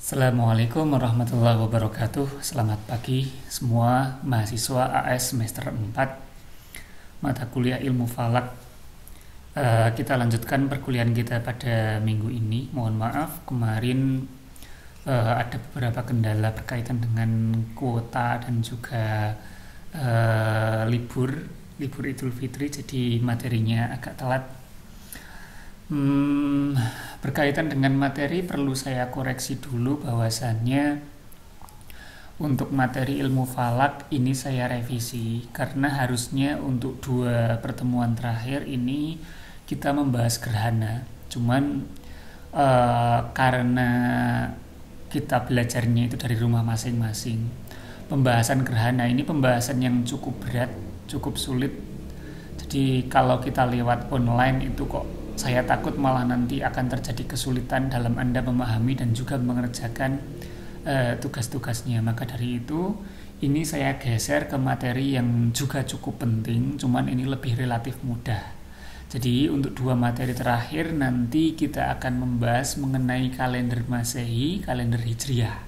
Assalamualaikum warahmatullahi wabarakatuh. Selamat pagi semua mahasiswa AS semester 4 mata kuliah ilmu falak. Kita lanjutkan perkuliahan kita pada minggu ini. Mohon maaf kemarin ada beberapa kendala berkaitan dengan kuota dan juga libur Idul Fitri, jadi materinya agak telat. Berkaitan dengan materi perlu saya koreksi dulu bahwasannya untuk materi ilmu falak ini saya revisi karena harusnya untuk 2 pertemuan terakhir ini kita membahas gerhana. Cuman karena kita belajarnya itu dari rumah masing-masing, pembahasan gerhana ini pembahasan yang cukup berat, cukup sulit. Jadi kalau kita lewat online itu kok saya takut malah nanti akan terjadi kesulitan dalam Anda memahami dan juga mengerjakan tugas-tugasnya. Maka dari itu, ini saya geser ke materi yang juga cukup penting, cuman ini lebih relatif mudah. Jadi untuk 2 materi terakhir nanti kita akan membahas mengenai kalender Masehi, kalender Hijriah,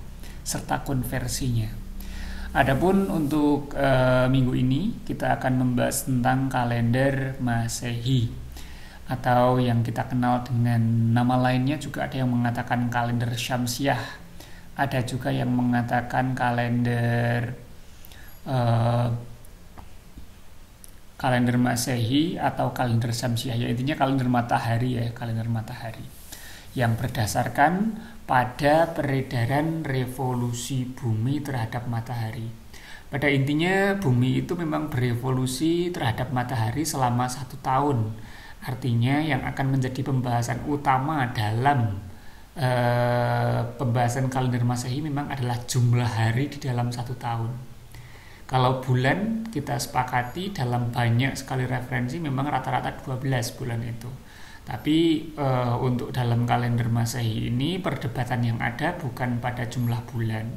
serta konversinya. Adapun untuk minggu ini kita akan membahas tentang kalender Masehi, atau yang kita kenal dengan nama lainnya juga ada yang mengatakan kalender Syamsiah, ada juga yang mengatakan kalender kalender Masehi atau kalender Syamsiah, ya intinya kalender matahari, kalender matahari yang berdasarkan pada peredaran revolusi bumi terhadap matahari. Pada intinya bumi itu memang berevolusi terhadap matahari selama 1 tahun. Artinya yang akan menjadi pembahasan utama dalam pembahasan kalender Masehi memang adalah jumlah hari di dalam 1 tahun. Kalau bulan kita sepakati dalam banyak sekali referensi memang rata-rata 12 bulan itu. Tapi untuk dalam kalender Masehi ini perdebatan yang ada bukan pada jumlah bulan,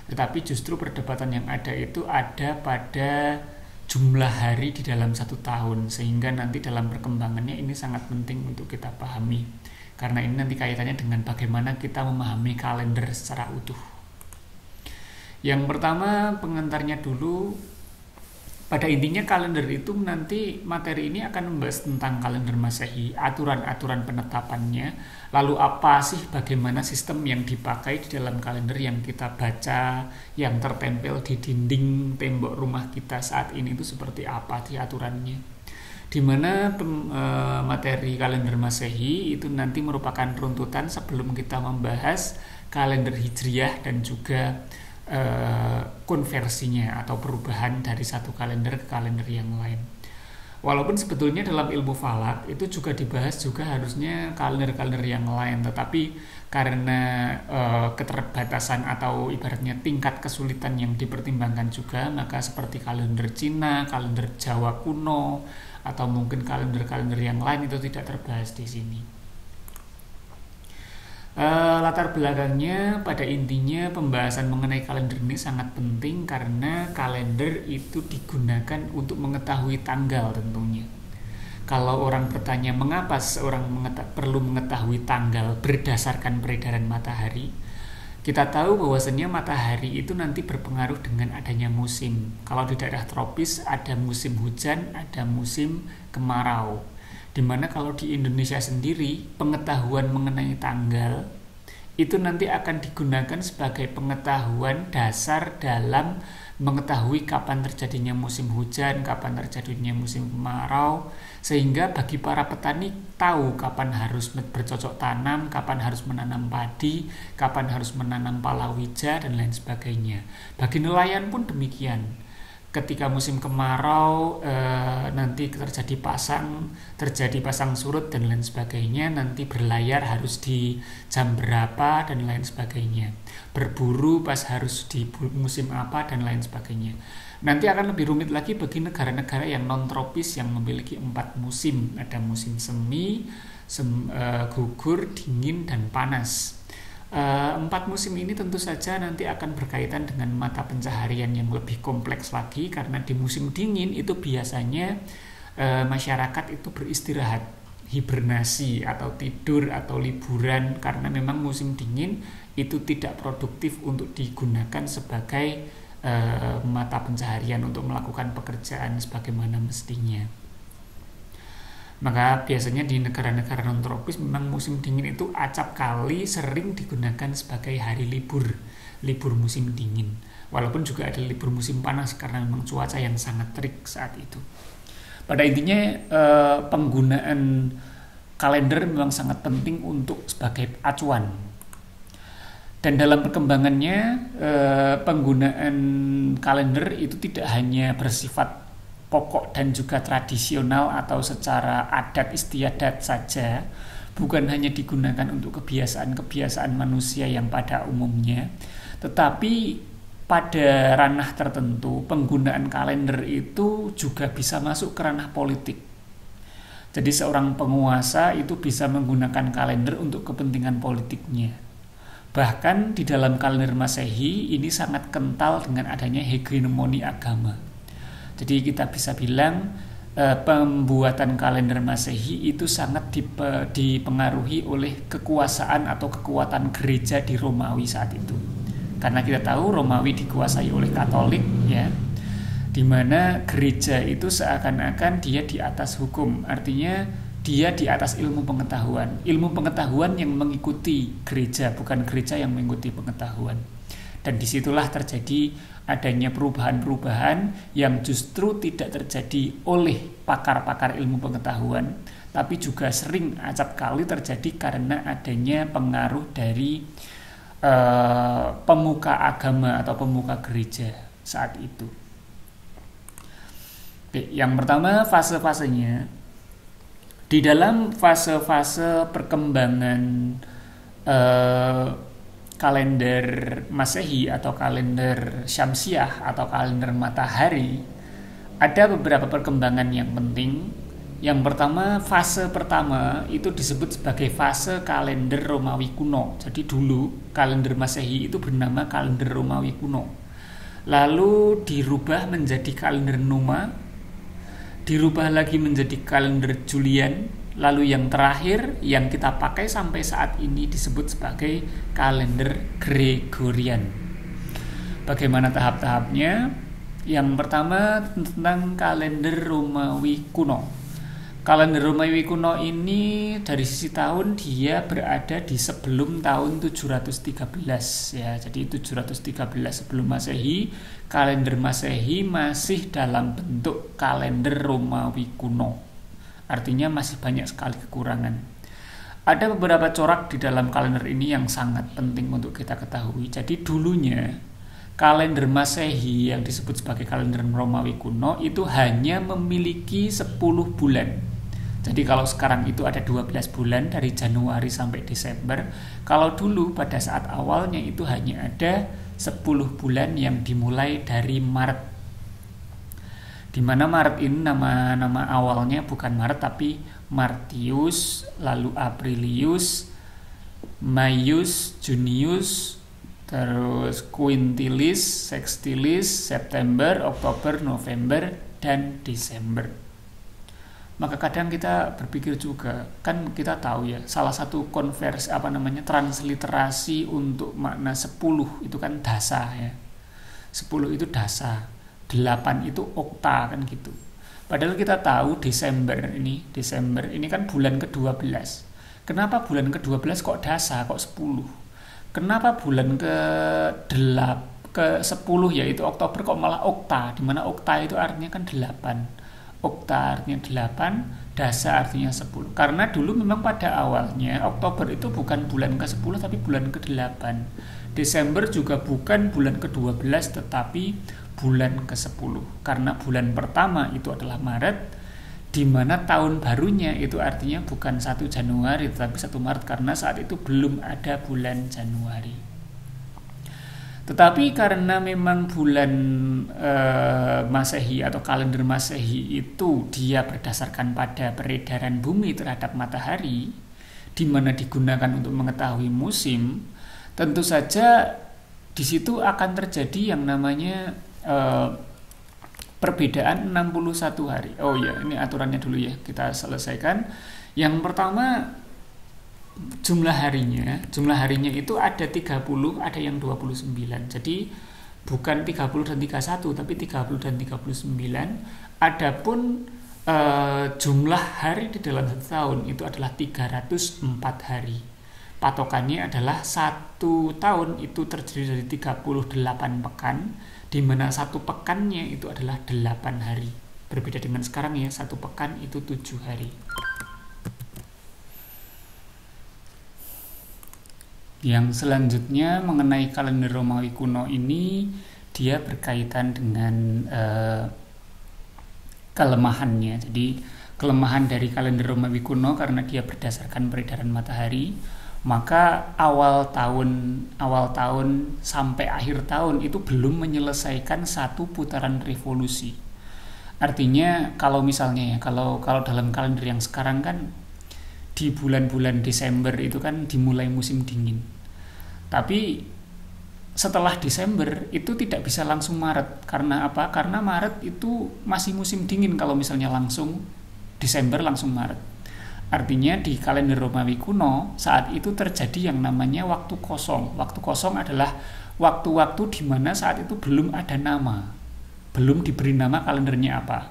tetapi justru perdebatan yang ada itu ada pada jumlah hari di dalam 1 tahun, sehingga nanti dalam perkembangannya ini sangat penting untuk kita pahami, karena ini nanti kaitannya dengan bagaimana kita memahami kalender secara utuh. Yang pertama pengantarnya dulu. Pada intinya kalender itu nanti materi ini akan membahas tentang kalender Masehi, aturan-aturan penetapannya, lalu apa sih bagaimana sistem yang dipakai di dalam kalender yang kita baca, yang tertempel di dinding tembok rumah kita saat ini itu seperti apa sih aturannya. Dimana materi kalender Masehi itu nanti merupakan runtutan sebelum kita membahas kalender Hijriah dan juga konversinya atau perubahan dari satu kalender ke kalender yang lain. Walaupun sebetulnya dalam ilmu falak itu juga dibahas juga harusnya kalender-kalender yang lain, tetapi karena keterbatasan atau ibaratnya tingkat kesulitan yang dipertimbangkan juga, maka seperti kalender Cina, kalender Jawa kuno, atau mungkin kalender-kalender yang lain itu tidak terbahas di sini. Latar belakangnya pada intinya pembahasan mengenai kalender ini sangat penting karena kalender itu digunakan untuk mengetahui tanggal tentunya. Kalau orang bertanya mengapa seorang perlu mengetahui tanggal berdasarkan peredaran matahari, kita tahu bahwasannya matahari itu nanti berpengaruh dengan adanya musim. Kalau di daerah tropis ada musim hujan, ada musim kemarau. Dimana kalau di Indonesia sendiri pengetahuan mengenai tanggal itu nanti akan digunakan sebagai pengetahuan dasar dalam mengetahui kapan terjadinya musim hujan, kapan terjadinya musim kemarau, sehingga bagi para petani tahu kapan harus bercocok tanam, kapan harus menanam padi, kapan harus menanam palawija dan lain sebagainya. Bagi nelayan pun demikian. Ketika musim kemarau nanti terjadi pasang surut dan lain sebagainya, nanti berlayar harus di jam berapa dan lain sebagainya, berburu pas harus di musim apa dan lain sebagainya. Nanti akan lebih rumit lagi bagi negara-negara yang non tropis yang memiliki 4 musim, ada musim semi, gugur, dingin dan panas. 4 musim ini tentu saja nanti akan berkaitan dengan mata pencaharian yang lebih kompleks lagi, karena di musim dingin itu biasanya masyarakat itu beristirahat hibernasi atau tidur atau liburan, karena memang musim dingin itu tidak produktif untuk digunakan sebagai mata pencaharian untuk melakukan pekerjaan sebagaimana mestinya. Maka biasanya di negara-negara non tropis memang musim dingin itu acap kali sering digunakan sebagai hari libur musim dingin. Walaupun juga ada libur musim panas karena memang cuaca yang sangat terik saat itu. Pada intinya penggunaan kalender memang sangat penting untuk sebagai acuan. Dan dalam perkembangannya penggunaan kalender itu tidak hanya bersifat pokok dan juga tradisional atau secara adat istiadat saja, bukan hanya digunakan untuk kebiasaan-kebiasaan manusia yang pada umumnya, tetapi pada ranah tertentu penggunaan kalender itu juga bisa masuk ke ranah politik. Jadi seorang penguasa itu bisa menggunakan kalender untuk kepentingan politiknya. Bahkan di dalam kalender Masehi ini sangat kental dengan adanya hegemoni agama. Jadi kita bisa bilang pembuatan kalender Masehi itu sangat dipengaruhi oleh kekuasaan atau kekuatan gereja di Romawi saat itu. Karena kita tahu Romawi dikuasai oleh Katolik, ya, di mana gereja itu seakan-akan dia di atas hukum, artinya dia di atas ilmu pengetahuan yang mengikuti gereja, bukan gereja yang mengikuti pengetahuan. Dan disitulah terjadi adanya perubahan-perubahan yang justru tidak terjadi oleh pakar-pakar ilmu pengetahuan, tapi juga sering acap kali terjadi karena adanya pengaruh dari pemuka agama atau pemuka gereja saat itu. Oke, yang pertama fase-fasenya. Di dalam fase-fase perkembangan kalender Masehi atau kalender Syamsiah atau kalender matahari, ada beberapa perkembangan yang penting. Yang pertama, fase pertama itu disebut sebagai fase kalender Romawi kuno. Jadi dulu kalender Masehi itu bernama kalender Romawi kuno. Lalu dirubah menjadi kalender Numa, dirubah lagi menjadi kalender Julian, lalu yang terakhir yang kita pakai sampai saat ini disebut sebagai kalender Gregorian. Bagaimana tahap-tahapnya? Yang pertama tentang kalender Romawi kuno. Kalender Romawi kuno ini dari sisi tahun dia berada di sebelum tahun 713 ya. Jadi 713 sebelum Masehi, kalender Masehi masih dalam bentuk kalender Romawi kuno. Artinya masih banyak sekali kekurangan. Ada beberapa corak di dalam kalender ini yang sangat penting untuk kita ketahui. Jadi dulunya kalender Masehi yang disebut sebagai kalender Romawi kuno itu hanya memiliki 10 bulan. Jadi kalau sekarang itu ada 12 bulan dari Januari sampai Desember, kalau dulu pada saat awalnya itu hanya ada 10 bulan yang dimulai dari Maret. Di mana Maret ini nama awalnya bukan Maret tapi Martius, lalu Aprilius, Maius, Junius, terus Quintilis, Sextilis, September, Oktober, November, dan Desember. Maka kadang kita berpikir juga, kan kita tahu ya, salah satu transliterasi untuk makna 10 itu kan dasa ya. 10 itu dasa, 8 itu okta kan gitu. Padahal kita tahu Desember ini kan bulan ke-12. Kenapa bulan ke-12 kok dasa, kok 10? Kenapa bulan ke-10 yaitu Oktober kok malah okta, di mana okta itu artinya kan 8. Okta artinya 8, dasa artinya 10. Karena dulu memang pada awalnya Oktober itu bukan bulan ke-10 tapi bulan ke-8. Desember juga bukan bulan ke-12 tetapi bulan ke-10. Karena bulan pertama itu adalah Maret, di mana tahun barunya itu artinya bukan 1 Januari tetapi 1 Maret karena saat itu belum ada bulan Januari. Tetapi karena memang bulan Masehi atau kalender Masehi itu dia berdasarkan pada peredaran bumi terhadap matahari, di mana digunakan untuk mengetahui musim, tentu saja di situ akan terjadi yang namanya perbedaan 61 hari. Oh ya, ini aturannya dulu ya, kita selesaikan. Yang pertama, jumlah harinya itu ada 30, ada yang 29. Jadi bukan 30 dan 31, tapi 30 dan 39. Adapun jumlah hari di dalam satu tahun itu adalah 304 hari. Patokannya adalah satu tahun itu terdiri dari 38 pekan, di mana satu pekannya itu adalah 8 hari. Berbeda dengan sekarang ya, satu pekan itu 7 hari. Yang selanjutnya mengenai kalender Romawi kuno ini, dia berkaitan dengan kelemahannya. Jadi kelemahan dari kalender Romawi kuno karena dia berdasarkan peredaran matahari, maka awal tahun sampai akhir tahun itu belum menyelesaikan satu putaran revolusi. Artinya kalau misalnya ya, kalau dalam kalender yang sekarang kan di bulan-bulan Desember itu kan dimulai musim dingin. Tapi setelah Desember itu tidak bisa langsung Maret. Karena apa? Karena Maret itu masih musim dingin kalau misalnya langsung Desember langsung Maret. Artinya di kalender Romawi kuno saat itu terjadi yang namanya waktu kosong. Waktu kosong adalah waktu-waktu di mana saat itu belum ada nama. Belum diberi nama kalendernya apa.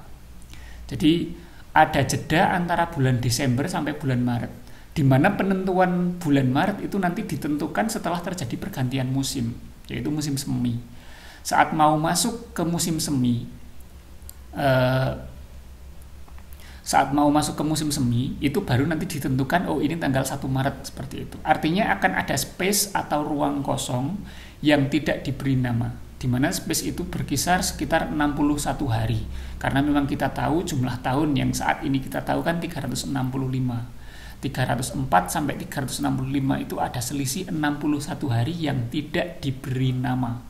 Jadi ada jeda antara bulan Desember sampai bulan Maret, di mana penentuan bulan Maret itu nanti ditentukan setelah terjadi pergantian musim, yaitu musim semi. Saat mau masuk ke musim semi, itu baru nanti ditentukan, oh ini tanggal 1 Maret seperti itu. Artinya akan ada space atau ruang kosong yang tidak diberi nama, di mana space itu berkisar sekitar 61 hari. Karena memang kita tahu jumlah tahun yang saat ini kita tahu kan 365. 304 sampai 365 itu ada selisih 61 hari yang tidak diberi nama.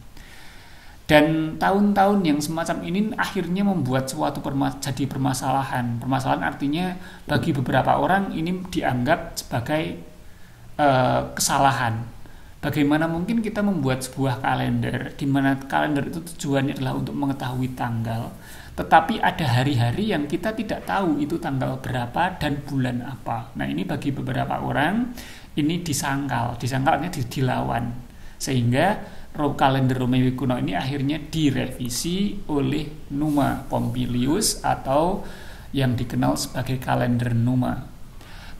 Dan tahun-tahun yang semacam ini akhirnya membuat suatu jadi permasalahan. Permasalahan artinya bagi beberapa orang ini dianggap sebagai kesalahan. Bagaimana mungkin kita membuat sebuah kalender di mana kalender itu tujuannya adalah untuk mengetahui tanggal, tetapi ada hari-hari yang kita tidak tahu itu tanggal berapa dan bulan apa. Nah, ini bagi beberapa orang ini disangkalnya dilawan. Sehingga kalender Romawi kuno ini akhirnya direvisi oleh Numa Pompilius atau yang dikenal sebagai kalender Numa.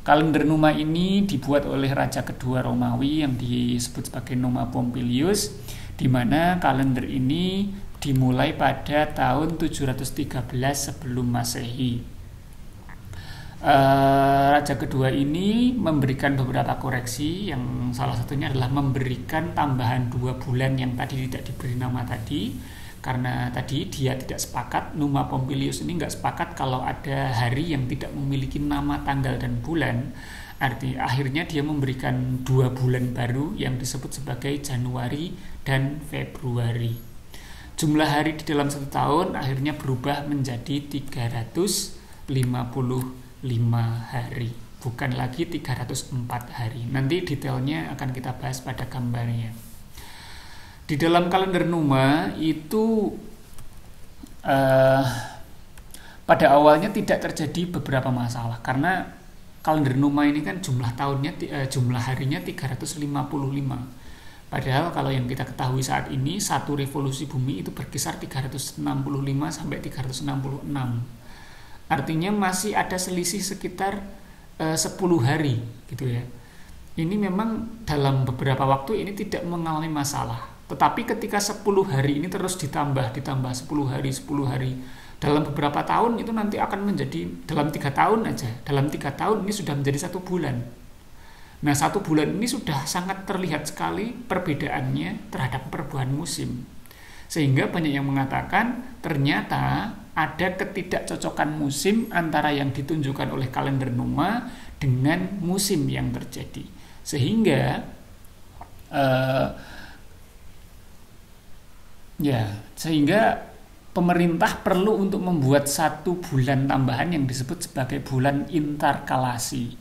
Kalender Numa ini dibuat oleh raja kedua Romawi yang disebut sebagai Numa Pompilius, di mana kalender ini dimulai pada tahun 713 sebelum Masehi. Raja kedua ini memberikan beberapa koreksi, yang salah satunya adalah memberikan tambahan 2 bulan yang tadi tidak diberi nama tadi, karena tadi dia tidak sepakat, Numa Pompilius ini nggak sepakat kalau ada hari yang tidak memiliki nama tanggal dan bulan. Akhirnya dia memberikan 2 bulan baru yang disebut sebagai Januari dan Februari. Jumlah hari di dalam satu tahun akhirnya berubah menjadi 355 hari, bukan lagi 304 hari. Nanti detailnya akan kita bahas pada gambarnya. Di dalam kalender Numa itu pada awalnya tidak terjadi beberapa masalah, karena kalender Numa ini kan jumlah harinya 355. Padahal kalau yang kita ketahui saat ini satu revolusi bumi itu berkisar 365 sampai 366. Artinya masih ada selisih sekitar 10 hari gitu ya. Ini memang dalam beberapa waktu ini tidak mengalami masalah. Tetapi ketika 10 hari ini terus ditambah 10 hari dalam beberapa tahun, itu nanti akan menjadi dalam 3 tahun aja. Dalam 3 tahun ini sudah menjadi 1 bulan. Nah, 1 bulan ini sudah sangat terlihat sekali perbedaannya terhadap perubahan musim. Sehingga banyak yang mengatakan ternyata ada ketidakcocokan musim antara yang ditunjukkan oleh kalender Numa dengan musim yang terjadi. Sehingga pemerintah perlu untuk membuat 1 bulan tambahan yang disebut sebagai bulan interkalasi.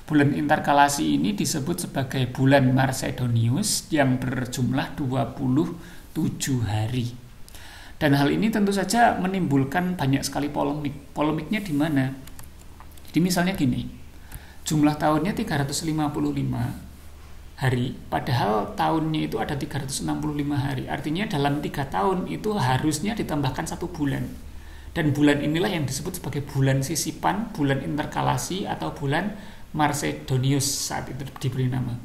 Bulan interkalasi ini disebut sebagai bulan Marcedonius yang berjumlah 27 hari. Dan hal ini tentu saja menimbulkan banyak sekali polemik. Polemiknya di mana? Jadi misalnya gini, jumlah tahunnya 355 hari, padahal tahunnya itu ada 365 hari. Artinya dalam 3 tahun itu harusnya ditambahkan 1 bulan. Dan bulan inilah yang disebut sebagai bulan sisipan, bulan interkalasi, atau bulan Marcedonius saat itu diberi nama.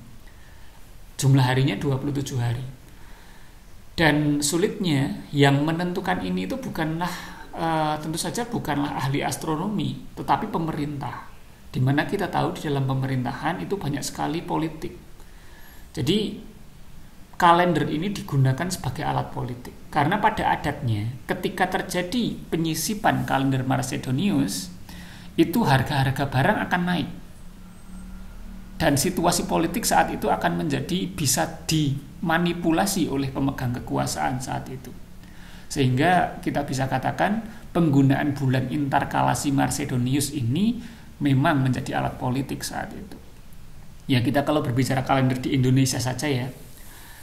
Jumlah harinya 27 hari. Dan sulitnya yang menentukan ini itu bukanlah tentu saja bukanlah ahli astronomi, tetapi pemerintah. Dimana kita tahu di dalam pemerintahan itu banyak sekali politik. Jadi kalender ini digunakan sebagai alat politik. Karena pada adatnya ketika terjadi penyisipan kalender Marcedonius, itu harga-harga barang akan naik. Dan situasi politik saat itu akan menjadi bisa dimanipulasi oleh pemegang kekuasaan saat itu. Sehingga kita bisa katakan penggunaan bulan interkalasi Marcedonius ini memang menjadi alat politik saat itu. Ya, kita kalau berbicara kalender di Indonesia saja ya,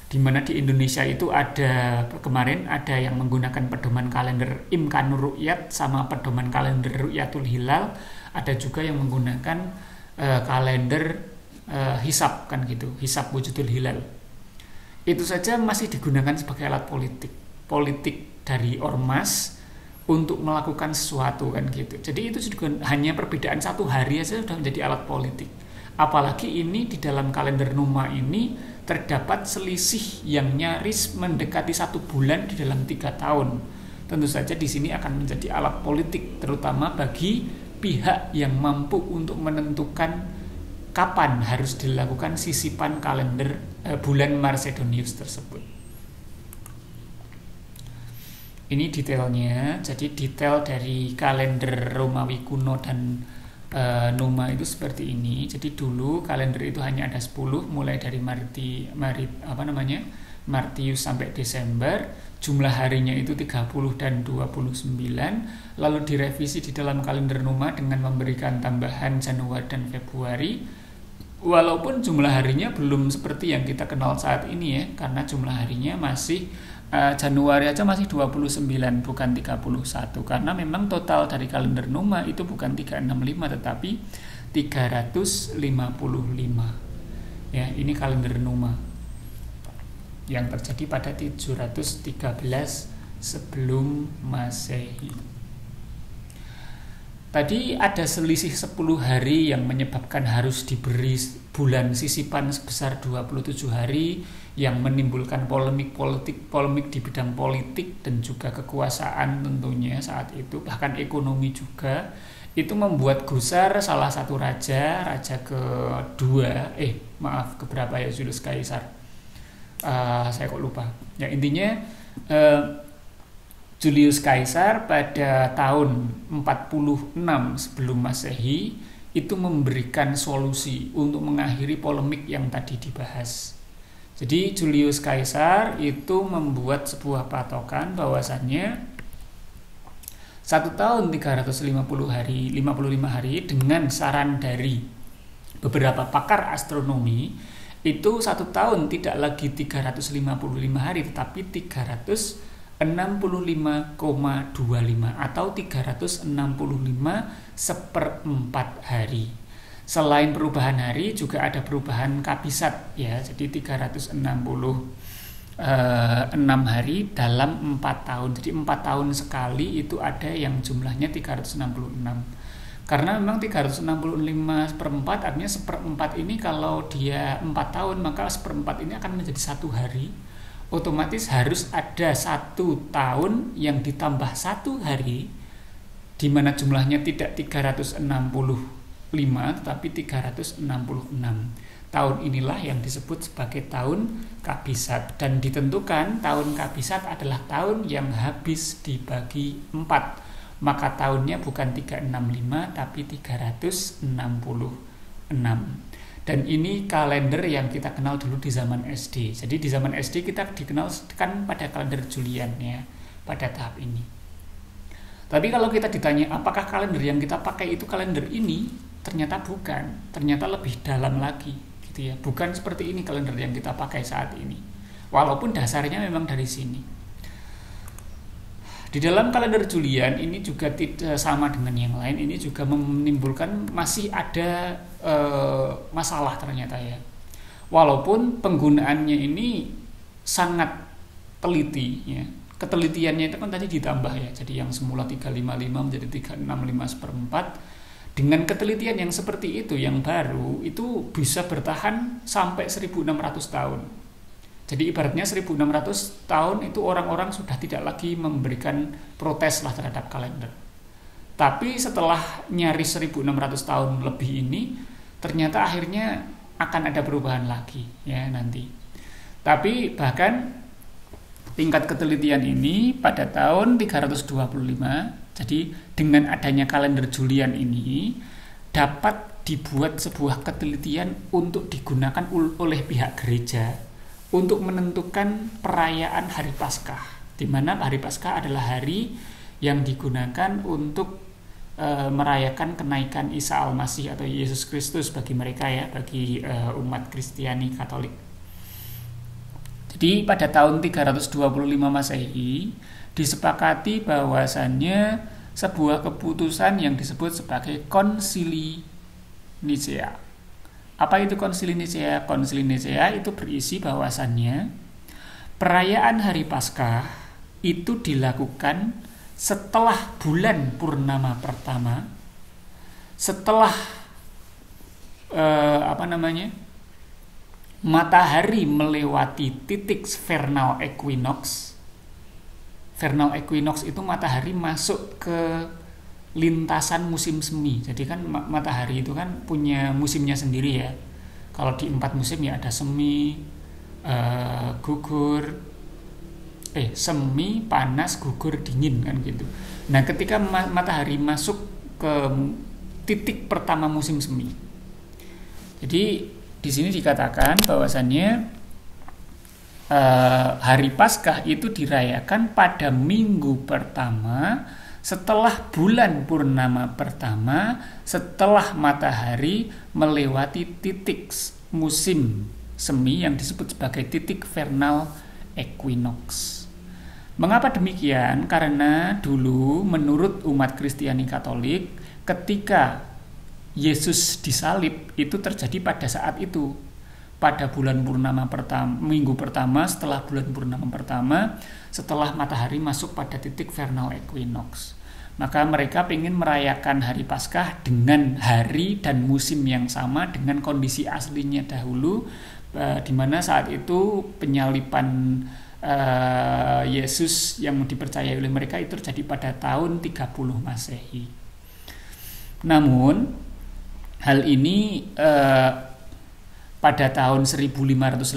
dimana di Indonesia itu ada kemarin ada yang menggunakan pedoman kalender Imkanur Ru'yat sama pedoman kalender Ru'yatul Hilal, ada juga yang menggunakan kalender hisab kan gitu, hisab wujudul hilal. Itu saja masih digunakan sebagai alat politik dari ormas untuk melakukan sesuatu kan gitu. Jadi itu juga hanya perbedaan 1 hari saja sudah menjadi alat politik. Apalagi ini di dalam kalender Numa ini terdapat selisih yang nyaris mendekati 1 bulan di dalam 3 tahun. Tentu saja di sini akan menjadi alat politik, terutama bagi pihak yang mampu untuk menentukan kapan harus dilakukan sisipan kalender bulan Marcedonius tersebut. Ini detailnya. Jadi detail dari kalender Romawi kuno dan Numa itu seperti ini. Jadi dulu kalender itu hanya ada 10, mulai dari Martius sampai Desember. Jumlah harinya itu 30 dan 29. Lalu direvisi di dalam kalender Numa dengan memberikan tambahan Januari dan Februari. Walaupun jumlah harinya belum seperti yang kita kenal saat ini ya, karena jumlah harinya masih Januari aja masih 29 bukan 31, karena memang total dari kalender Numa itu bukan 365 tetapi 355 ya. Ini kalender Numa yang terjadi pada 713 sebelum Masehi. Tadi ada selisih 10 hari yang menyebabkan harus diberi bulan sisipan sebesar 27 hari yang menimbulkan polemik di bidang politik dan juga kekuasaan tentunya saat itu, bahkan ekonomi juga. Itu membuat gusar salah satu raja keberapa ya, Julius Caesar. Saya kok lupa. Ya intinya Julius Caesar pada tahun 46 sebelum Masehi itu memberikan solusi untuk mengakhiri polemik yang tadi dibahas. Jadi Julius Caesar itu membuat sebuah patokan bahwasannya 1 tahun 355 hari dengan saran dari beberapa pakar astronomi itu 1 tahun tidak lagi 355 hari tetapi 365,25 atau 365 seperempat hari. Selain perubahan hari juga ada perubahan kabisat ya. Jadi 366 hari dalam 4 tahun. Jadi 4 tahun sekali itu ada yang jumlahnya 366. Karena memang 365 seperempat artinya seperempat ini kalau dia 4 tahun maka seperempat ini akan menjadi 1 hari. Otomatis harus ada 1 tahun yang ditambah 1 hari, di mana jumlahnya tidak 365 tetapi 366. Tahun inilah yang disebut sebagai tahun kabisat, dan ditentukan tahun kabisat adalah tahun yang habis dibagi 4, maka tahunnya bukan 365 tapi 366. Dan ini kalender yang kita kenal dulu di zaman SD. Jadi di zaman SD kita dikenal kan pada kalender Julian ya, pada tahap ini. Tapi kalau kita ditanya apakah kalender yang kita pakai itu kalender ini, ternyata bukan. Ternyata lebih dalam lagi gitu ya. Bukan seperti ini kalender yang kita pakai saat ini. Walaupun dasarnya memang dari sini. Di dalam kalender Julian ini juga tidak sama dengan yang lain, ini juga menimbulkan masih ada masalah ternyata ya. Walaupun penggunaannya ini sangat teliti ya. Ketelitiannya itu kan tadi ditambah ya. Jadi yang semula 355 menjadi 365/4. Dengan ketelitian yang seperti itu, yang baru, itu bisa bertahan sampai 1600 tahun. Jadi ibaratnya 1600 tahun itu orang-orang sudah tidak lagi memberikan protes lah terhadap kalender. Tapi setelah nyaris 1600 tahun lebih ini, ternyata akhirnya akan ada perubahan lagi ya nanti. Tapi bahkan tingkat ketelitian ini pada tahun 325, jadi dengan adanya kalender Julian ini dapat dibuat sebuah ketelitian untuk digunakan oleh pihak gereja untuk menentukan perayaan hari Paskah, di mana hari Paskah adalah hari yang digunakan untuk merayakan kenaikan Isa Al-Masih atau Yesus Kristus bagi mereka ya, bagi umat Kristiani Katolik. Jadi pada tahun 325 Masehi disepakati bahwasannya sebuah keputusan yang disebut sebagai Konsili Nicea. Apa itu Konsili Nicea? Konsili Nicea itu berisi bahwasannya perayaan hari Paskah itu dilakukan setelah bulan purnama pertama, setelah matahari melewati titik vernal equinox. Vernal equinox itu matahari masuk ke lintasan musim semi. Jadi kan matahari itu kan punya musimnya sendiri ya. Kalau di 4 musim ya ada semi, semi, panas, gugur, dingin kan gitu. Nah, ketika matahari masuk ke titik pertama musim semi. Jadi di sini dikatakan bahwasannya hari Paskah itu dirayakan pada minggu pertama setelah bulan purnama pertama, setelah matahari melewati titik musim semi yang disebut sebagai titik vernal equinox. Mengapa demikian? Karena dulu menurut umat Kristiani Katolik, ketika Yesus disalib itu terjadi pada saat itu, pada bulan purnama pertama, minggu pertama setelah bulan purnama pertama, setelah matahari masuk pada titik vernal equinox. Maka mereka ingin merayakan hari Paskah dengan hari dan musim yang sama dengan kondisi aslinya dahulu, di mana saat itu penyaliban Yesus yang dipercayai oleh mereka itu terjadi pada tahun 30 Masehi. Namun hal ini pada tahun 1582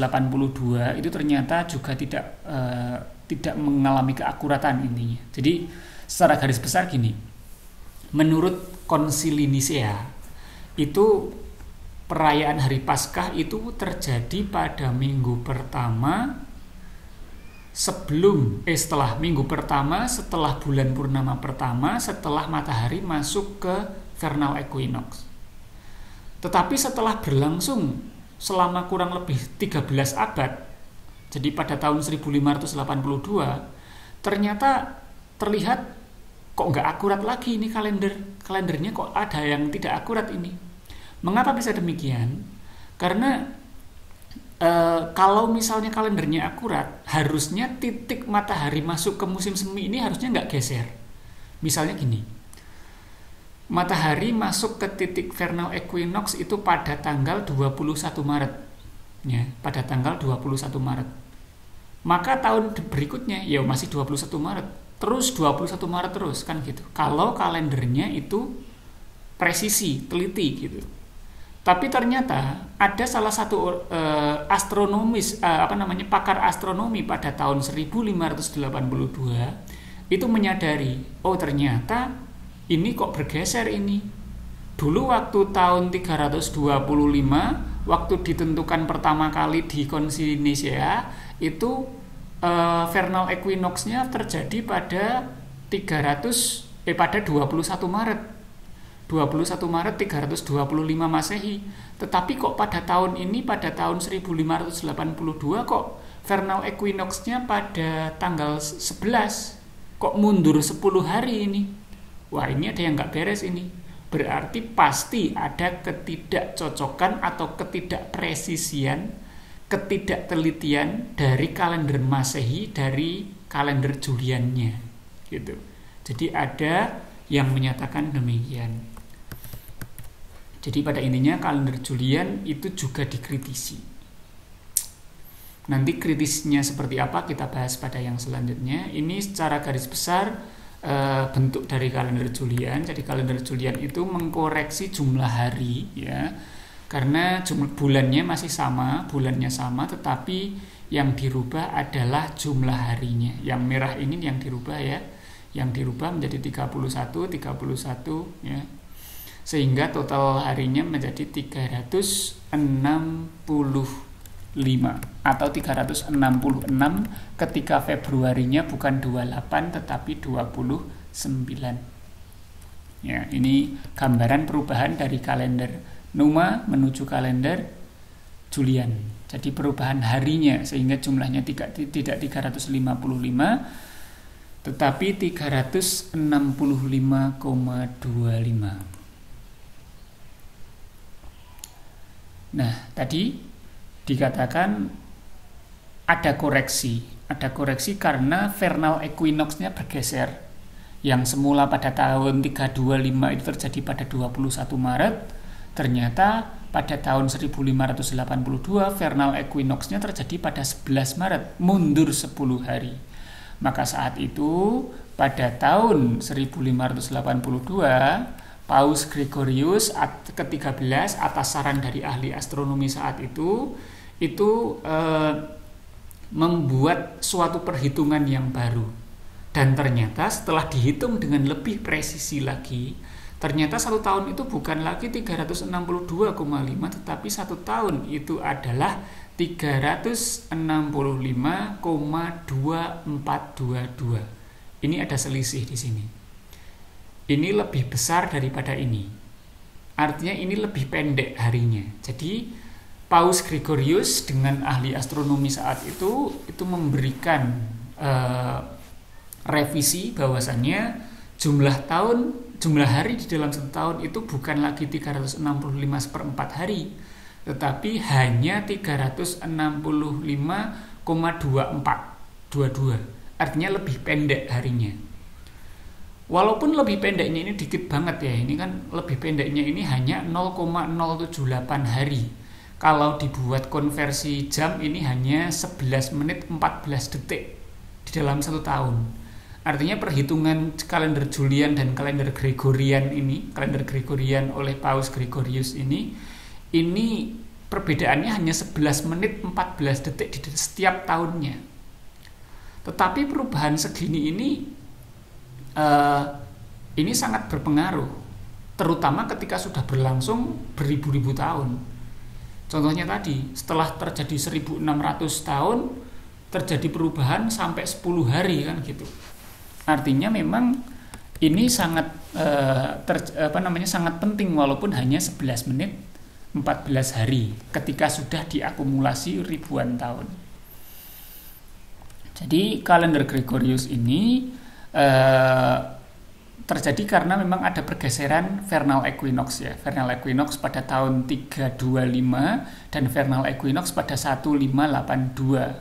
itu ternyata juga tidak mengalami keakuratan intinya. Jadi secara garis besar gini, menurut Konsili Nicea itu perayaan hari Paskah itu terjadi pada minggu pertama setelah minggu pertama setelah bulan purnama pertama, setelah matahari masuk ke vernal equinox. Tetapi setelah berlangsung selama kurang lebih 13 abad, jadi pada tahun 1582, ternyata terlihat kok nggak akurat lagi ini kalendernya kok ada yang tidak akurat ini. Mengapa bisa demikian? Karena kalau misalnya kalendernya akurat, harusnya titik matahari masuk ke musim semi ini harusnya nggak geser. Misalnya gini, matahari masuk ke titik vernal equinox itu pada tanggal 21 Maret. Ya, pada tanggal 21 Maret. Maka tahun berikutnya ya masih 21 Maret. Terus 21 Maret terus kan gitu. Kalau kalendernya itu presisi, teliti gitu. Tapi ternyata ada salah satu pakar astronomi pada tahun 1582 itu menyadari, oh ternyata ini kok bergeser ini. Dulu waktu tahun 325, waktu ditentukan pertama kali di Konsili Nicea, itu vernal equinox-nya terjadi pada 21 Maret. 21 Maret 325 Masehi. Tetapi kok pada tahun ini, pada tahun 1582 kok vernal equinox-nya pada tanggal 11. kok mundur 10 hari ini. Wah, ini ada yang nggak beres ini. Berarti pasti ada ketidakcocokan atau ketidakpresisian, ketidaktelitian dari kalender Masehi dari kalender Juliannya gitu. Jadi ada yang menyatakan demikian. Jadi pada intinya kalender Julian itu juga dikritisi. Nanti kritisnya seperti apa kita bahas pada yang selanjutnya. Ini secara garis besar bentuk dari kalender Julian. Jadi kalender Julian itu mengkoreksi jumlah hari ya. Karena bulannya masih sama, tetapi yang dirubah adalah jumlah harinya. Yang merah ini yang dirubah ya. Yang dirubah menjadi 31 ya. Sehingga total harinya menjadi 365 atau 366 ketika Februarinya bukan 28 tetapi 29. Ya, ini gambaran perubahan dari kalender Numa menuju kalender Julian. Jadi perubahan harinya sehingga jumlahnya tidak 355 tetapi 365,25. Nah, tadi dikatakan ada koreksi karena vernal equinox-nya bergeser. Yang semula pada tahun 325 itu terjadi pada 21 Maret, ternyata pada tahun 1582 vernal equinox-nya terjadi pada 11 Maret, mundur 10 hari. Maka saat itu pada tahun 1582 Paus Gregorius ke-13 atas saran dari ahli astronomi saat itu membuat suatu perhitungan yang baru. Dan ternyata setelah dihitung dengan lebih presisi lagi, ternyata 1 tahun itu bukan lagi 362,5 tetapi 1 tahun itu adalah 365,2422. Ini ada selisih di sini. Ini lebih besar daripada ini. Artinya ini lebih pendek harinya. Jadi Paus Gregorius dengan ahli astronomi saat itu memberikan revisi bahwasannya jumlah hari di dalam 1 tahun itu bukan lagi 365/4 hari, tetapi hanya 365,2422. Artinya lebih pendek harinya. Walaupun lebih pendeknya ini dikit banget ya, ini kan lebih pendeknya ini hanya 0,078 hari. Kalau dibuat konversi jam ini hanya 11 menit 14 detik di dalam 1 tahun. Artinya perhitungan kalender Julian dan kalender Gregorian oleh Paus Gregorius ini perbedaannya hanya 11 menit 14 detik di setiap tahunnya. Tetapi perubahan segini ini sangat berpengaruh, terutama ketika sudah berlangsung beribu-ribu tahun. Contohnya tadi, setelah terjadi 1600 tahun terjadi perubahan sampai 10 hari kan gitu. Artinya memang ini sangat sangat penting walaupun hanya 11 menit 14 hari ketika sudah diakumulasi ribuan tahun. Jadi kalender Gregorius ini terjadi karena memang ada pergeseran vernal equinox ya. Vernal equinox pada tahun 325 dan vernal equinox pada 1582.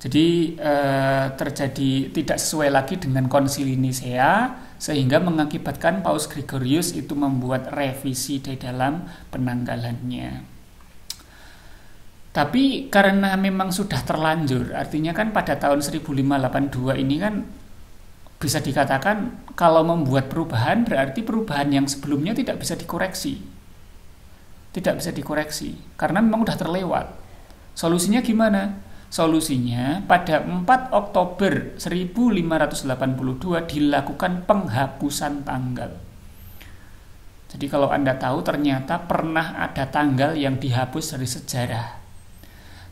Jadi terjadi tidak sesuai lagi dengan konsili Nisea sehingga mengakibatkan Paus Gregorius itu membuat revisi di dalam penanggalannya. Tapi karena memang sudah terlanjur, artinya kan pada tahun 1582 ini kan bisa dikatakan kalau membuat perubahan berarti perubahan yang sebelumnya tidak bisa dikoreksi. Tidak bisa dikoreksi karena memang sudah terlewat. Solusinya gimana? Solusinya pada 4 Oktober 1582 dilakukan penghapusan tanggal. Jadi kalau Anda tahu ternyata pernah ada tanggal yang dihapus dari sejarah.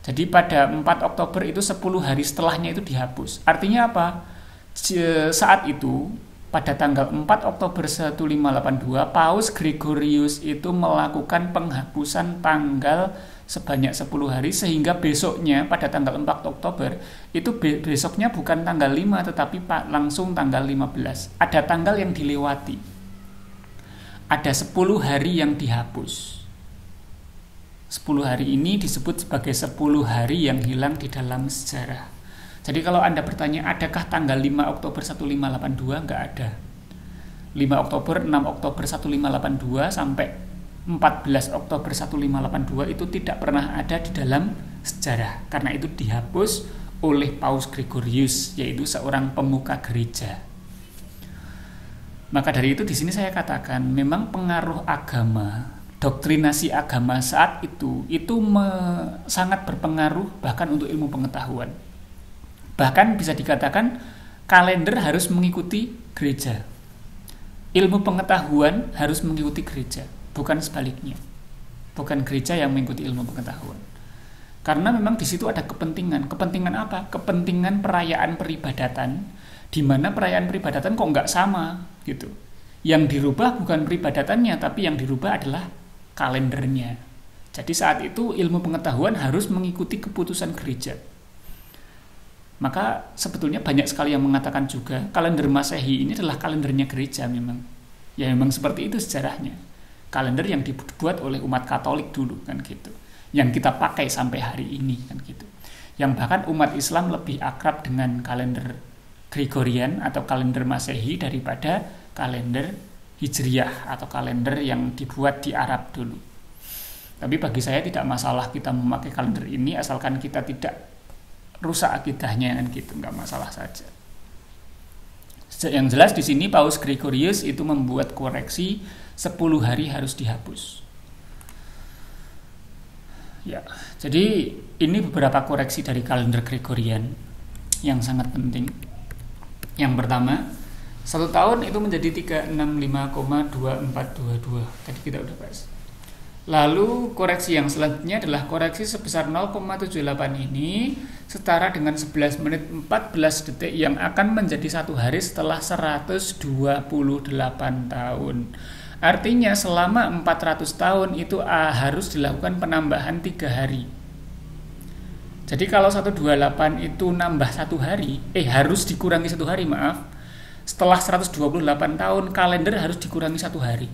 Jadi pada 4 Oktober itu 10 hari setelahnya itu dihapus. Artinya apa? Saat itu pada tanggal 4 Oktober 1582 Paus Gregorius itu melakukan penghapusan tanggal sebanyak 10 hari, sehingga besoknya pada tanggal 4 Oktober itu besoknya bukan tanggal 5 tetapi langsung tanggal 15. Ada tanggal yang dilewati. Ada 10 hari yang dihapus. 10 hari ini disebut sebagai 10 hari yang hilang di dalam sejarah. Jadi kalau Anda bertanya, adakah tanggal 5 Oktober 1582? Nggak ada. 5 Oktober, 6 Oktober 1582 sampai 14 Oktober 1582 itu tidak pernah ada di dalam sejarah, karena itu dihapus oleh Paus Gregorius, yaitu seorang pemuka gereja. Maka dari itu di sini saya katakan memang pengaruh agama, doktrinasi agama saat itu sangat berpengaruh bahkan untuk ilmu pengetahuan. Bahkan bisa dikatakan kalender harus mengikuti gereja. Ilmu pengetahuan harus mengikuti gereja, bukan sebaliknya. Bukan gereja yang mengikuti ilmu pengetahuan. Karena memang di situ ada kepentingan. Kepentingan apa? Kepentingan perayaan peribadatan, di mana perayaan peribadatan kok nggak sama gitu. Yang dirubah bukan peribadatannya, tapi yang dirubah adalah kalendernya. Jadi saat itu ilmu pengetahuan harus mengikuti keputusan gereja. Maka sebetulnya banyak sekali yang mengatakan juga kalender Masehi ini adalah kalendernya gereja memang. Ya memang seperti itu sejarahnya. Kalender yang dibuat oleh umat Katolik dulu kan gitu. Yang kita pakai sampai hari ini kan gitu. Yang bahkan umat Islam lebih akrab dengan kalender Gregorian atau kalender Masehi daripada kalender Hijriyah atau kalender yang dibuat di Arab dulu. Tapi bagi saya tidak masalah kita memakai kalender ini asalkan kita tidak rusak akidahnya kan gitu, nggak masalah saja. Yang jelas di sini Paus Gregorius itu membuat koreksi 10 hari harus dihapus. Ya, jadi ini beberapa koreksi dari kalender Gregorian yang sangat penting. Yang pertama, 1 tahun itu menjadi 365,2422. Tadi kita udah bahas. Lalu koreksi yang selanjutnya adalah koreksi sebesar 0,78 ini setara dengan 11 menit 14 detik yang akan menjadi 1 hari setelah 128 tahun. Artinya selama 400 tahun itu harus dilakukan penambahan 3 hari. Jadi kalau 128 itu nambah 1 hari, harus dikurangi 1 hari, maaf. Setelah 128 tahun kalender harus dikurangi 1 hari.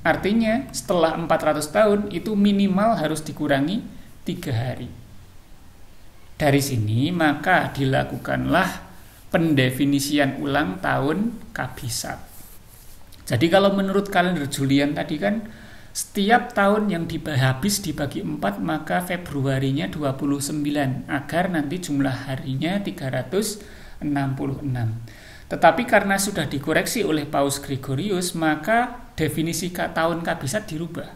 Artinya setelah 400 tahun itu minimal harus dikurangi 3 hari. Dari sini maka dilakukanlah pendefinisian ulang tahun Kabisat. Jadi kalau menurut kalender Julian tadi kan setiap tahun yang habis dibagi 4 maka Februarinya 29 agar nanti jumlah harinya 366. Tetapi karena sudah dikoreksi oleh Paus Gregorius, maka definisi tahun Kabisat dirubah.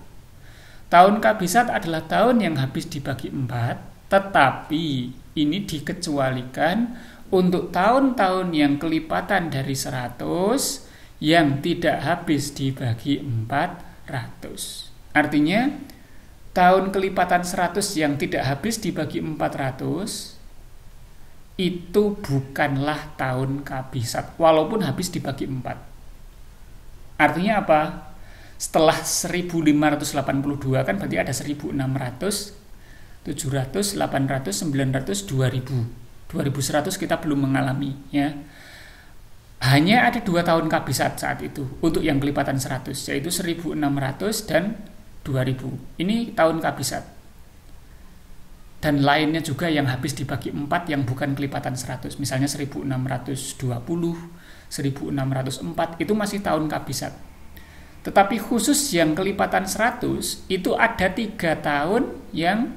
Tahun Kabisat adalah tahun yang habis dibagi 4, tetapi ini dikecualikan untuk tahun-tahun yang kelipatan dari 100 yang tidak habis dibagi 400. Artinya, tahun kelipatan 100 yang tidak habis dibagi 400 itu bukanlah tahun Kabisat walaupun habis dibagi 4. Artinya apa? Setelah 1582 kan berarti ada 1600, 700, 800, 900, 2000. 2100 kita belum mengalami ya. Hanya ada 2 tahun Kabisat saat itu untuk yang kelipatan 100, yaitu 1600 dan 2000. Ini tahun Kabisat. Dan lainnya juga yang habis dibagi 4 yang bukan kelipatan 100, misalnya 1620, 1604 itu masih tahun Kabisat. Tetapi khusus yang kelipatan 100 itu ada 3 tahun yang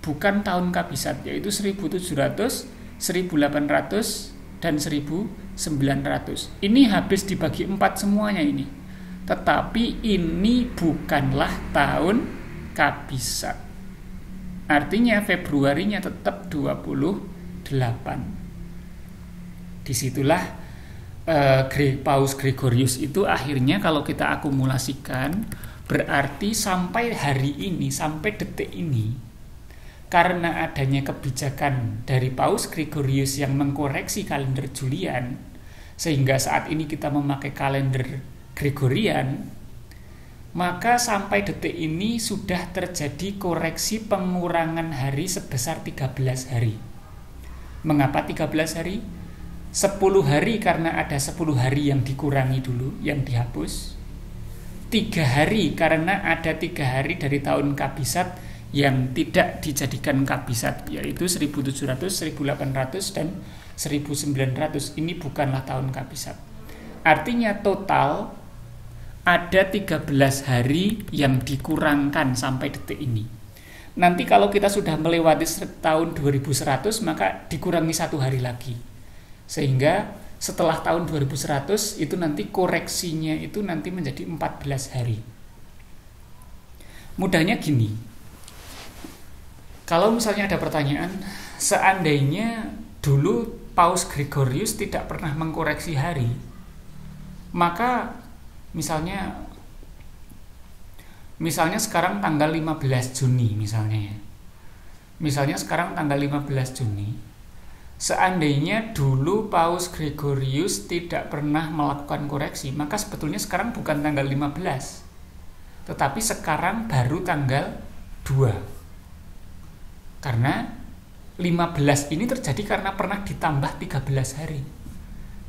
bukan tahun Kabisat, yaitu 1700, 1800 dan 1900. Ini habis dibagi 4 semuanya ini. Tetapi ini bukanlah tahun Kabisat. Artinya Februarinya tetap 28. Disitulah Paus Gregorius itu akhirnya kalau kita akumulasikan berarti sampai hari ini, sampai detik ini, karena adanya kebijakan dari Paus Gregorius yang mengkoreksi kalender Julian, sehingga saat ini kita memakai kalender Gregorian, maka sampai detik ini sudah terjadi koreksi pengurangan hari sebesar 13 hari. Mengapa 13 hari? 10 hari karena ada 10 hari yang dikurangi dulu, yang dihapus. 3 hari karena ada 3 hari dari tahun kabisat yang tidak dijadikan kabisat, yaitu 1700, 1800, dan 1900. Ini bukanlah tahun kabisat. Artinya total ada 13 hari yang dikurangkan sampai detik ini. Nanti kalau kita sudah melewati tahun 2100, maka dikurangi 1 hari lagi. Sehingga setelah tahun 2100 itu nanti koreksinya itu nanti menjadi 14 hari. Mudahnya gini. Kalau misalnya ada pertanyaan, seandainya dulu Paus Gregorius tidak pernah mengkoreksi hari, maka misalnya sekarang tanggal 15 Juni misalnya. Misalnya sekarang tanggal 15 Juni. Seandainya dulu Paus Gregorius tidak pernah melakukan koreksi, maka sebetulnya sekarang bukan tanggal 15, tetapi sekarang baru tanggal 2. Karena 15 ini terjadi karena pernah ditambah 13 hari.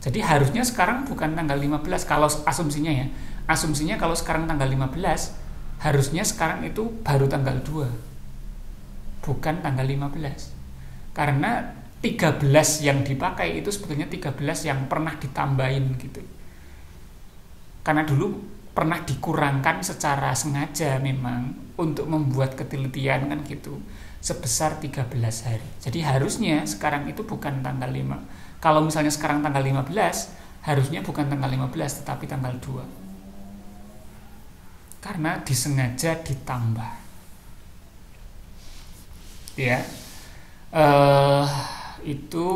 Jadi harusnya sekarang bukan tanggal 15, kalau asumsinya ya. Asumsinya kalau sekarang tanggal 15, harusnya sekarang itu baru tanggal 2. Bukan tanggal 15. Karena 13 yang dipakai itu sebetulnya 13 yang pernah ditambahin gitu. Karena dulu pernah dikurangkan secara sengaja memang untuk membuat ketelitian kan gitu, sebesar 13 hari. Jadi harusnya sekarang itu bukan tanggal 5. Kalau misalnya sekarang tanggal 15, harusnya bukan tanggal 15 tetapi tanggal 2. Karena disengaja ditambah. Ya. Itu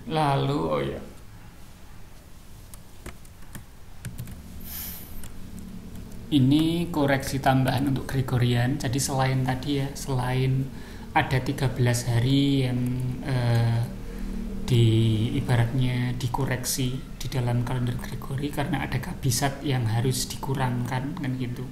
lalu ini koreksi tambahan untuk Gregorian. Jadi selain tadi ya, selain ada 13 hari yang ibaratnya dikoreksi di dalam kalender Gregori karena ada kabisat yang harus dikurangkan kan gitu.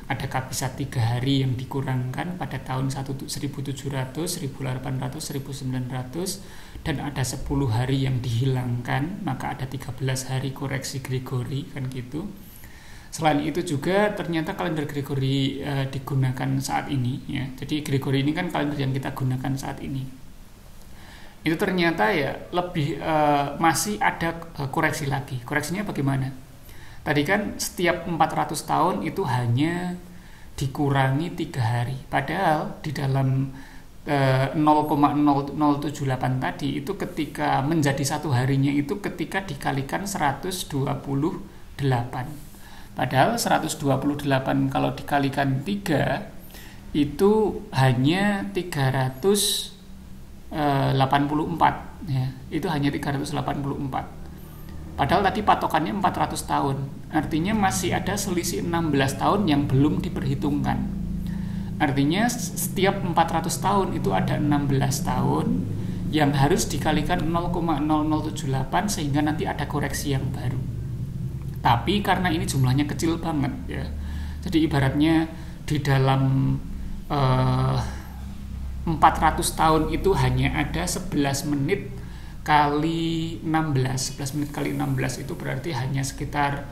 Ada kabisat 3 hari yang dikurangkan pada tahun 1700, 1800, 1900, dan ada 10 hari yang dihilangkan, maka ada 13 hari koreksi Gregori kan gitu. Selain itu juga ternyata kalender Gregori digunakan saat ini ya. Jadi Gregori ini kan kalender yang kita gunakan saat ini. Itu ternyata ya lebih masih ada koreksi lagi. Koreksinya bagaimana? Tadi kan setiap 400 tahun itu hanya dikurangi 3 hari. Padahal di dalam 0,0078 tadi itu ketika menjadi 1 harinya itu ketika dikalikan 128. Padahal 128 kalau dikalikan 3 itu hanya 384 ya. Itu hanya 384. Padahal tadi patokannya 400 tahun. Artinya masih ada selisih 16 tahun yang belum diperhitungkan. Artinya setiap 400 tahun itu ada 16 tahun yang harus dikalikan 0,0078 sehingga nanti ada koreksi yang baru. Tapi karena ini jumlahnya kecil banget ya. Jadi ibaratnya di dalam 400 tahun itu hanya ada 11 menit kali 16. 11 menit kali 16 itu berarti hanya sekitar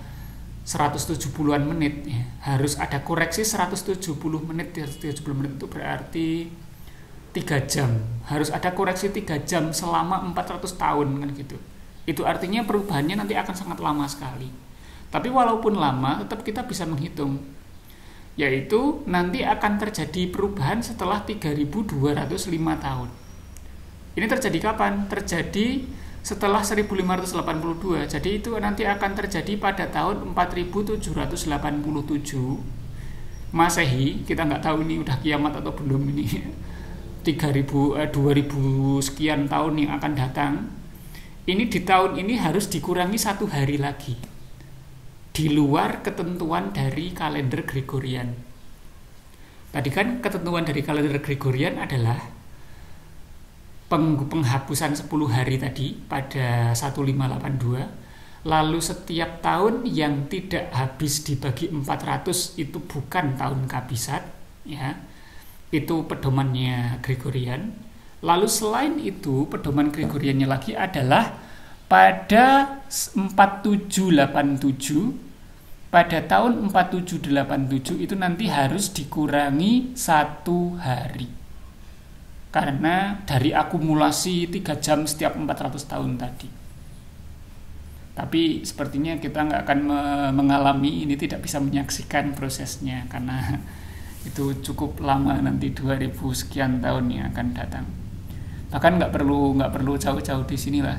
170-an menit ya. Harus ada koreksi 170 menit. 170 menit itu berarti 3 jam. Harus ada koreksi 3 jam selama 400 tahun kan gitu. Itu artinya perubahannya nanti akan sangat lama sekali. Tapi walaupun lama tetap kita bisa menghitung. Yaitu nanti akan terjadi perubahan setelah 3205 tahun. Ini terjadi kapan? Terjadi setelah 1582. Jadi itu nanti akan terjadi pada tahun 4787 Masehi. Kita nggak tahu ini udah kiamat atau belum ini. 2000 sekian tahun yang akan datang. Ini di tahun ini harus dikurangi 1 hari lagi. Di luar ketentuan dari kalender Gregorian. Tadi kan ketentuan dari kalender Gregorian adalah penghapusan 10 hari tadi pada 1582, Lalu setiap tahun yang tidak habis dibagi 400 itu bukan tahun kabisat, ya. Itu pedomannya Gregorian. Lalu selain itu, pedoman Gregoriannya lagi adalah pada 4787, pada tahun 4787 itu nanti harus dikurangi 1 hari. Karena dari akumulasi 3 jam setiap 400 tahun tadi. Tapi sepertinya kita nggak akan mengalami ini, tidak bisa menyaksikan prosesnya karena itu cukup lama, nanti 2000 sekian tahun yang akan datang. Bahkan nggak perlu jauh-jauh di sini lah.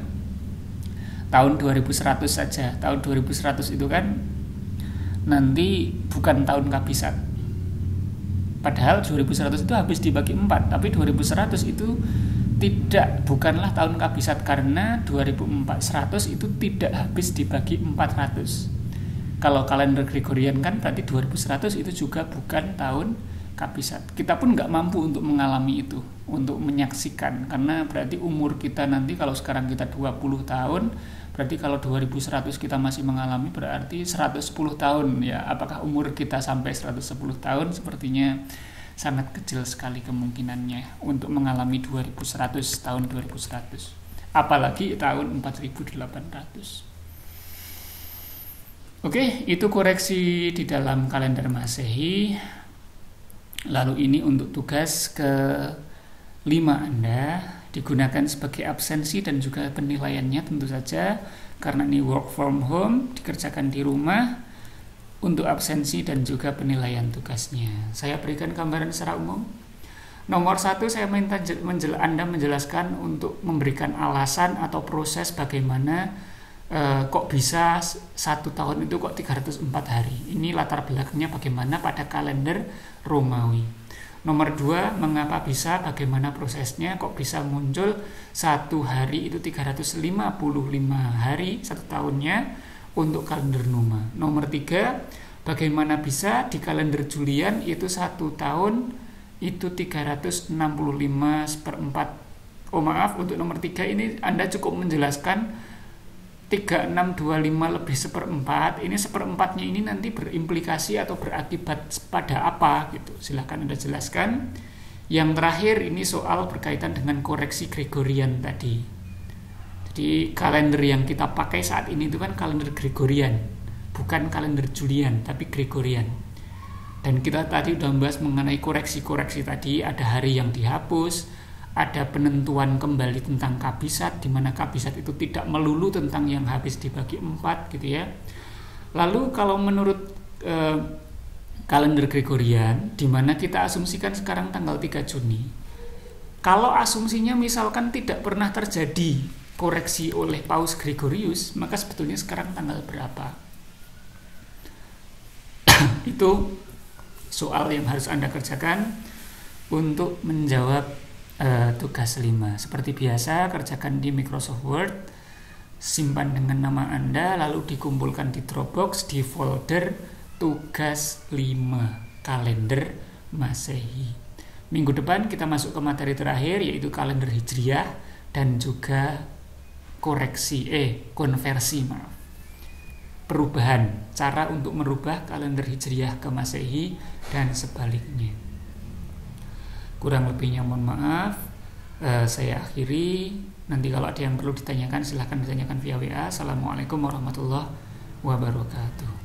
Tahun 2100 saja. Tahun 2100 itu kan nanti bukan tahun kabisat. Padahal 2100 itu habis dibagi 4, tapi 2100 itu bukanlah tahun kabisat karena 2400 itu tidak habis dibagi 400. Kalau kalender Gregorian kan berarti 2100 itu juga bukan tahun kabisat. Kita pun nggak mampu untuk mengalami itu, untuk menyaksikan, karena berarti umur kita nanti, kalau sekarang kita 20 tahun, berarti kalau 2100 kita masih mengalami berarti 110 tahun ya. Apakah umur kita sampai 110 tahun? Sepertinya sangat kecil sekali kemungkinannya untuk mengalami 2100, tahun 2100. Apalagi tahun 4800. Oke, itu koreksi di dalam kalender Masehi. Lalu ini untuk tugas ke-5 Anda, digunakan sebagai absensi dan juga penilaiannya tentu saja karena ini work from home, dikerjakan di rumah. Untuk absensi dan juga penilaian tugasnya, saya berikan gambaran secara umum. Nomor 1, saya minta Anda menjelaskan untuk memberikan alasan atau proses bagaimana kok bisa 1 tahun itu kok 304 hari. Ini latar belakangnya bagaimana pada kalender Romawi. Nomor 2, mengapa bisa, bagaimana prosesnya, kok bisa muncul 1 hari itu 355 hari 1 tahunnya untuk kalender Numa. Nomor 3, bagaimana bisa di kalender Julian itu 1 tahun itu 365 seperempat. Untuk nomor 3 ini Anda cukup menjelaskan 3625 lebih seperempat. Ini seperempatnya ini nanti berimplikasi atau berakibat pada apa gitu. Silahkan Anda jelaskan. Yang terakhir ini soal berkaitan dengan koreksi Gregorian tadi. Jadi kalender yang kita pakai saat ini itu kan kalender Gregorian, bukan kalender Julian, tapi Gregorian. Dan kita tadi sudah membahas mengenai koreksi-koreksi tadi, ada hari yang dihapus, ada penentuan kembali tentang kabisat, di mana kabisat itu tidak melulu tentang yang habis dibagi 4 gitu ya. Lalu kalau menurut kalender Gregorian, di mana kita asumsikan sekarang tanggal 3 Juni, kalau asumsinya misalkan tidak pernah terjadi koreksi oleh Paus Gregorius, maka sebetulnya sekarang tanggal berapa? Itu soal yang harus Anda kerjakan untuk menjawab tugas 5. Seperti biasa, kerjakan di Microsoft Word, simpan dengan nama Anda, lalu dikumpulkan di Dropbox di folder tugas 5 kalender Masehi. Minggu depan kita masuk ke materi terakhir, yaitu kalender Hijriah dan juga konversi, perubahan, cara untuk merubah kalender Hijriah ke Masehi dan sebaliknya. Kurang lebihnya mohon maaf. Saya akhiri. Nanti kalau ada yang perlu ditanyakan silahkan ditanyakan via WA. Assalamualaikum warahmatullahi wabarakatuh.